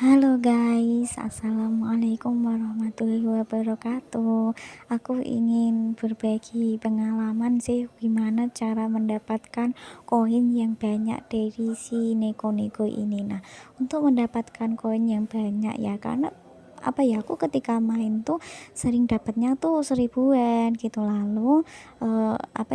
Halo guys, assalamualaikum warahmatullahi wabarakatuh. Aku ingin berbagi pengalaman sih, gimana cara mendapatkan koin yang banyak dari si neko-neko ini. Nah, untuk mendapatkan koin yang banyak ya, karena aku ketika main tuh sering dapatnya tuh seribuan gitu. Lalu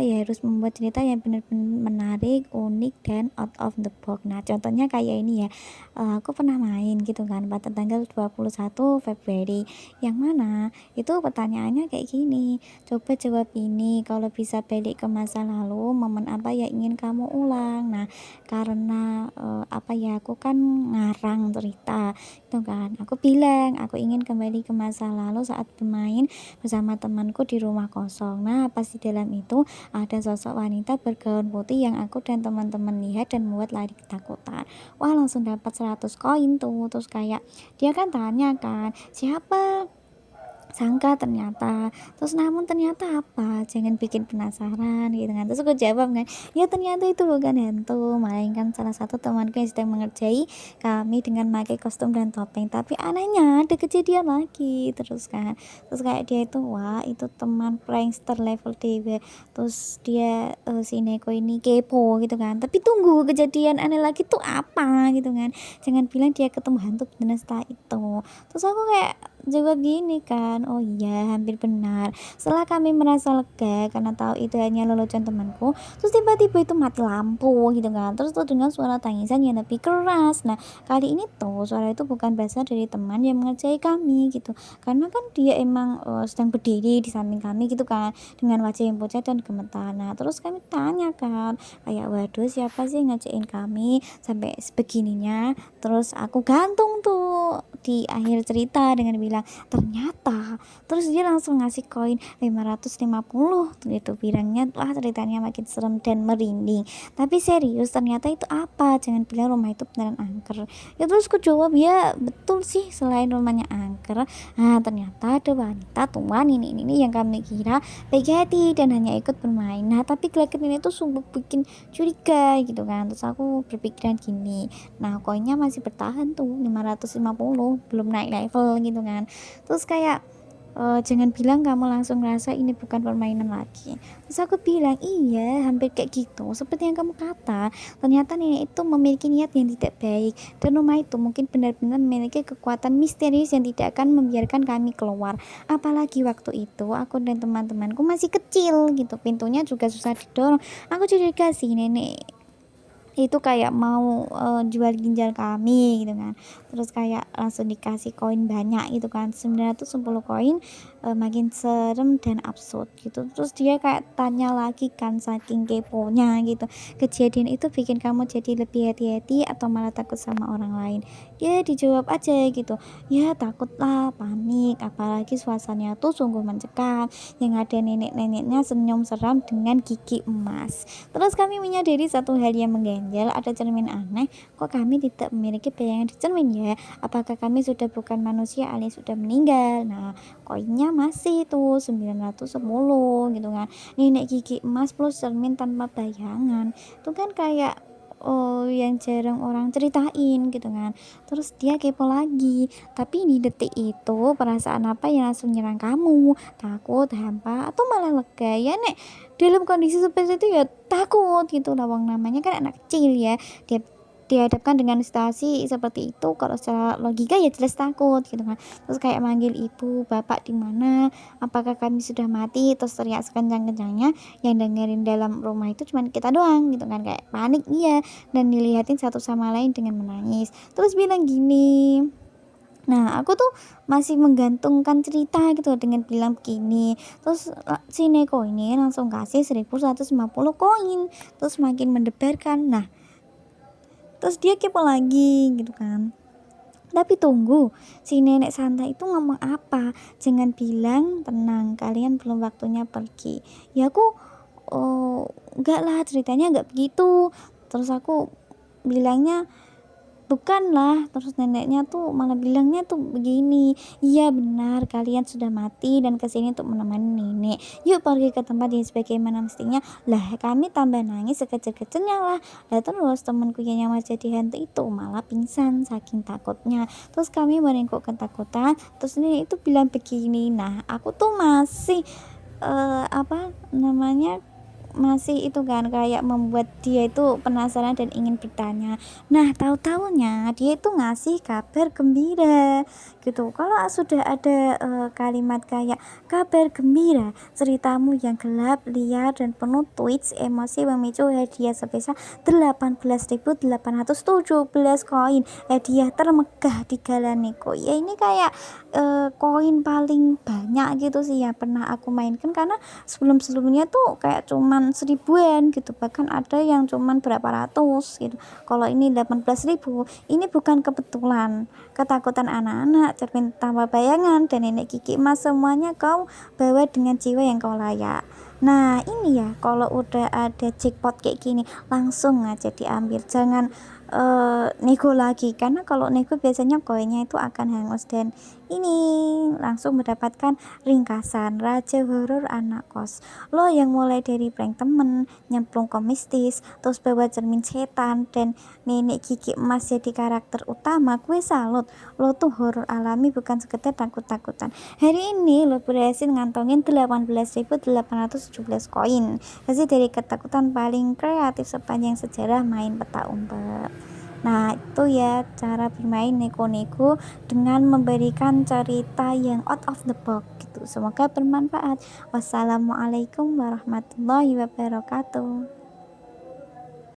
harus membuat cerita yang benar-benar menarik, unik, dan out of the box. Nah, contohnya kayak ini ya. Aku pernah main gitu kan pada tanggal 21 Februari, yang mana itu pertanyaannya kayak gini, coba jawab ini, kalau bisa balik ke masa lalu, momen apa yang ingin kamu ulang. Nah, karena aku kan ngarang cerita itu kan, aku bilang aku ingin kembali ke masa lalu saat bermain bersama temanku di rumah kosong. Nah, pas di dalam itu ada sosok wanita bergaun putih yang aku dan teman-teman lihat dan membuat lari ketakutan. Wah, langsung dapat 100 koin tuh. Terus kayak dia kan tanya kan, siapa, sangka ternyata, terus namun ternyata apa, jangan bikin penasaran gitu kan. Terus aku jawab kan, ya ternyata itu bukan hantu, melainkan salah satu temanku yang sedang mengerjai kami dengan pakai kostum dan topeng. Tapi anehnya ada kejadian lagi terus kan. Terus kayak dia itu, wah itu teman prankster level dewa. Terus dia si Neko ini kepo gitu kan, tapi tunggu, kejadian aneh lagi tuh apa gitu kan, jangan bilang dia ketemu hantu beneran setelah itu. Terus aku kayak jawab gini kan, oh iya hampir benar. Setelah kami merasa lega karena tahu itu hanya lelucon temanku, terus tiba-tiba itu mati lampu gitu kan. Terus tuh dengan suara tangisan yang lebih keras. Nah, kali ini tuh suara itu bukan berasal dari teman yang mengerjai kami gitu. Karena kan dia emang sedang berdiri di samping kami gitu kan, dengan wajah yang pucat dan gemetar. Nah, terus kami tanya kan, kayak waduh siapa sih yang ngerjain kami sampai sebegininya. Terus aku gantung tuh di akhir cerita dengan bilang ternyata, terus dia langsung ngasih koin 550 gitu. Bilangnya wah ceritanya makin serem dan merinding, tapi serius ternyata itu apa, jangan bilang rumah itu beneran angker. Ya terus aku jawab, ya betul sih, selain rumahnya angker, nah ternyata ada wanita tua ini yang kami kira baik hati dan hanya ikut bermain. Nah tapi gelagat ini tuh sungguh bikin curiga gitu kan. Terus aku berpikiran gini, nah koinnya masih bertahan tuh 550, belum naik level gitu kan. Terus kayak jangan bilang kamu langsung ngerasa ini bukan permainan lagi. Terus aku bilang iya hampir kayak gitu, seperti yang kamu kata, ternyata nenek itu memiliki niat yang tidak baik, dan rumah itu mungkin benar-benar memiliki kekuatan misterius yang tidak akan membiarkan kami keluar. Apalagi waktu itu aku dan teman-temanku masih kecil gitu, pintunya juga susah didorong. Aku curiga sih nenek itu kayak mau jual ginjal kami gitu kan. Terus kayak langsung dikasih koin banyak gitu kan, 910 koin. Makin serem dan absurd gitu. Terus dia kayak tanya lagi kan, saking keponya gitu, kejadian itu bikin kamu jadi lebih hati-hati atau malah takut sama orang lain? Ya dijawab aja gitu, ya takut lah, panik, apalagi suasananya tuh sungguh mencekam, yang ada nenek-neneknya senyum seram dengan gigi emas. Terus kami menyadari satu hal yang mengganjal, ada cermin aneh, kok kami tidak memiliki bayangan di cermin ya? Apakah kami sudah bukan manusia alias sudah meninggal? Nah, koinnya masih tuh 910 gitu kan. Nenek gigi emas plus cermin tanpa bayangan. Itu kan kayak yang jarang orang ceritain gitu kan. Terus dia kepo lagi. Tapi di detik itu perasaan apa yang langsung nyerang kamu? Takut, hampa, atau malah lega? Ya nek dalam kondisi seperti itu ya takut gitu, lawang namanya kan anak kecil ya, dia dihadapkan dengan situasi seperti itu, kalau secara logika ya jelas takut gitu kan. Terus kayak manggil ibu, bapak di mana, apakah kami sudah mati, terus teriak sekencang-kencangnya, yang dengerin dalam rumah itu cuman kita doang gitu kan, kayak panik iya, dan dilihatin satu sama lain dengan menangis. Terus bilang gini, nah, aku tuh masih menggantungkan cerita gitu dengan bilang begini. Terus si Neko ini langsung kasih 1150 koin. Terus makin mendebarkan. Nah, terus dia kepo lagi gitu kan. Tapi tunggu, si nenek santai itu ngomong apa? Jangan bilang tenang, kalian belum waktunya pergi. Ya aku, oh, enggak lah, ceritanya enggak begitu. Terus aku bilangnya, bukanlah, terus neneknya tuh malah bilangnya tuh begini, iya benar kalian sudah mati dan kesini untuk menemani nenek, yuk pergi ke tempat yang sebagaimana mestinya. Lah kami tambah nangis sekecil-kecilnya lah. Lah terus temanku yang masih jadi hantu itu malah pingsan saking takutnya. Terus kami merengkuh ketakutan, terus nenek itu bilang begini. Nah aku tuh masih apa namanya, masih itu kan kayak membuat dia itu penasaran dan ingin bertanya. Nah, tahu-taunya dia itu ngasih kabar gembira gitu. Kalau sudah ada kalimat kayak kabar gembira, ceritamu yang gelap, liar dan penuh twist emosi memicu hadiah sebesar 18.817 koin. Hadiah termegah di Galaneko. Ya ini kayak koin paling banyak gitu sih yang pernah aku mainkan, karena sebelum-sebelumnya tuh kayak cuman 1000-an gitu, bahkan ada yang cuman berapa ratus gitu. Kalau ini 18.000, ini bukan kebetulan. Ketakutan anak-anak, cermin tanpa bayangan, dan nenek gigi emas, semuanya kau bawa dengan jiwa yang kau layak. Nah ini ya, kalau udah ada jackpot kayak gini langsung aja diambil, jangan nego lagi, karena kalau nego biasanya koinnya itu akan hangus. Dan ini langsung mendapatkan ringkasan Raja Horor Anak Kos. Lo yang mulai dari prank temen, nyemplung ke mistis, terus bawa cermin setan, dan nenek gigi emas jadi karakter utama, gue salut. Lo tuh horor alami, bukan sekedar takut-takutan. Hari ini lo berhasil ngantongin 18.817 koin, hasil dari ketakutan paling kreatif sepanjang sejarah main peta umpet. Nah itu ya cara bermain neko-neko dengan memberikan cerita yang out of the box gitu. Semoga bermanfaat. Wassalamualaikum warahmatullahi wabarakatuh.